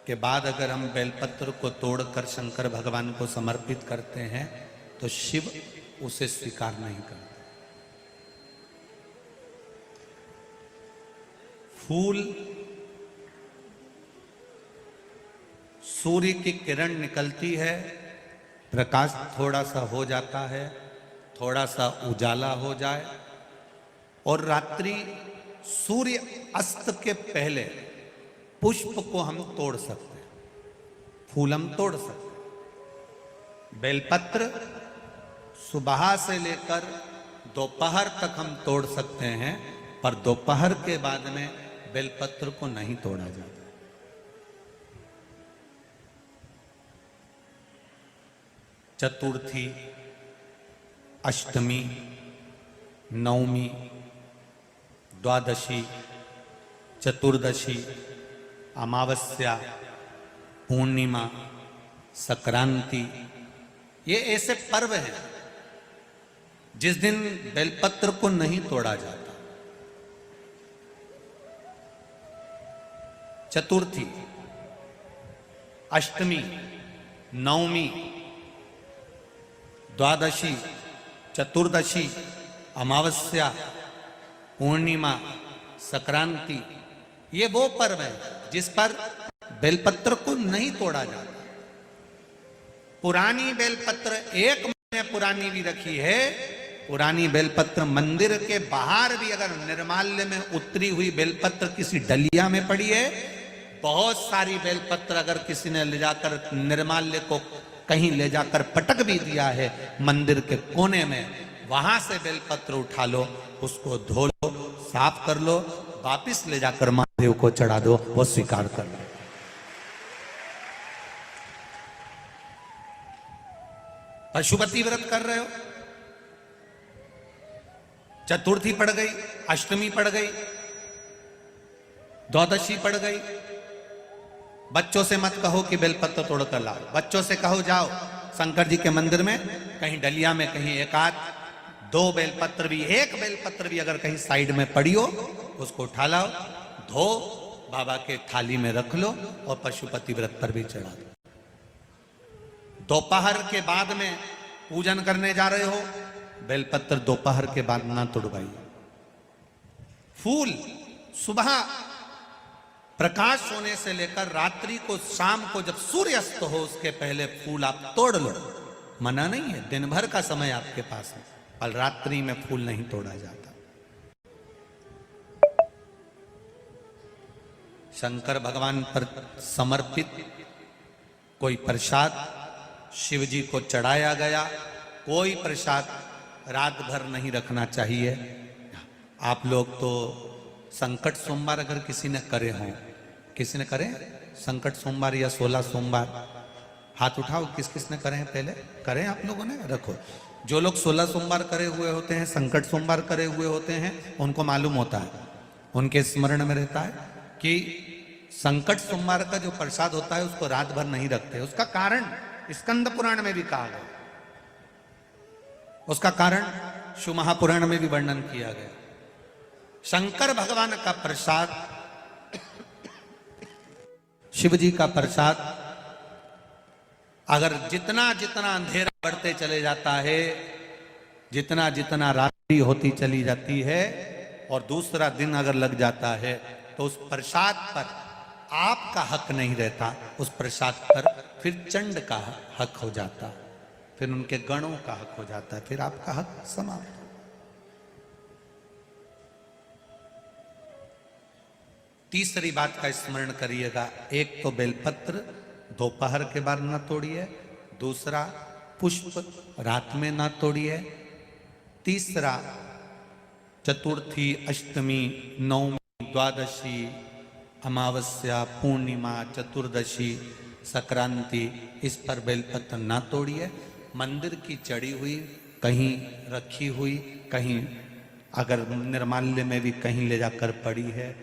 के बाद अगर हम बेलपत्र को तोड़कर शंकर भगवान को समर्पित करते हैं तो शिव उसे स्वीकार नहीं करते। फूल सूर्य की किरण निकलती है, प्रकाश थोड़ा सा हो जाता है, थोड़ा सा उजाला हो जाए और रात्रि सूर्य अस्त के पहले पुष्प को हम तोड़ सकते हैं, फूल हम तोड़ सकते हैं। बेलपत्र सुबह से लेकर दोपहर तक हम तोड़ सकते हैं, पर दोपहर के बाद में बेलपत्र को नहीं तोड़ा जाता। चतुर्थी, अष्टमी, नवमी, द्वादशी, चतुर्दशी, अमावस्या, पूर्णिमा, संक्रांति, ये ऐसे पर्व हैं जिस दिन बेलपत्र को नहीं तोड़ा जाता। चतुर्थी, अष्टमी, नवमी, द्वादशी, चतुर्दशी, अमावस्या, पूर्णिमा, संक्रांति, ये वो पर्व है जिस पर बेलपत्र को नहीं तोड़ा जाता। पुरानी बेलपत्र 1 महीने पुरानी भी रखी है। पुरानी बेलपत्र मंदिर के बाहर भी अगर निर्माल्य में उतरी हुई बेलपत्र किसी डलिया में पड़ी है, बहुत सारी बेलपत्र अगर किसी ने ले जाकर निर्माल्य को कहीं ले जाकर पटक भी दिया है मंदिर के कोने में, वहां से बेलपत्र उठा लो, उसको धो लो, साफ कर लो, वापिस ले जाकर महादेव को चढ़ा दो, वो स्वीकार कर लो। पशुपति व्रत कर रहे हो, चतुर्थी पड़ गई, अष्टमी पड़ गई, द्वादशी पड़ गई, बच्चों से मत कहो कि बेलपत्र तोड़ कर लाओ। बच्चों से कहो जाओ शंकर जी के मंदिर में कहीं डलिया में कहीं एक आध 2 बेलपत्र भी, 1 बेलपत्र भी अगर कहीं साइड में पड़ी हो, उसको उठा लाओ, धो, बाबा के थाली में रख लो और पशुपति व्रत पर भी चढ़ा दो। दोपहर के बाद में पूजन करने जा रहे हो, बेलपत्र दोपहर के बाद ना तोड़वाइए। फूल सुबह प्रकाश होने से लेकर रात्रि को, शाम को जब सूर्यास्त हो उसके पहले फूल आप तोड़ लो, मना नहीं है, दिन भर का समय आपके पास है, पर रात्रि में फूल नहीं तोड़ा जाता। शंकर भगवान पर समर्पित कोई प्रसाद शिव जी को चढ़ाया गया, कोई प्रसाद रात भर नहीं रखना चाहिए। आप लोग तो संकट सोमवार अगर किसी ने करे हों, किसी ने करे संकट सोमवार या 16 सोमवार, हाथ उठाओ, किस किस ने करे हैं, पहले करें आप लोगों ने, रखो। जो लोग 16 सोमवार करे हुए होते हैं, संकट सोमवार करे हुए होते हैं, उनको मालूम होता है, उनके स्मरण में रहता है कि संकट सोमवार का जो प्रसाद होता है उसको रात भर नहीं रखते। उसका कारण स्कंद पुराण में भी कहा गया, उसका कारण शिव महापुराण में भी वर्णन किया गया। शंकर भगवान का प्रसाद, शिव जी का प्रसाद, अगर जितना जितना अंधेरा बढ़ते चले जाता है, जितना जितना रात्रि होती चली जाती है और दूसरा दिन अगर लग जाता है, तो उस प्रसाद पर आपका हक नहीं रहता, उस प्रसाद पर फिर चंड का हक हो जाता, फिर उनके गणों का हक हो जाता है, फिर आपका हक समाप्त। तीसरी बात का स्मरण करिएगा, एक तो बेलपत्र दोपहर के बाद ना तोड़िए, दूसरा पुष्प रात में ना तोड़िए, तीसरा चतुर्थी, अष्टमी, नवमी, द्वादशी, अमावस्या, पूर्णिमा, चतुर्दशी, संक्रांति, इस पर बेलपत्र ना तोड़िए। मंदिर की चढ़ी हुई, कहीं रखी हुई, कहीं अगर निर्माल्य में भी कहीं ले जाकर पड़ी है,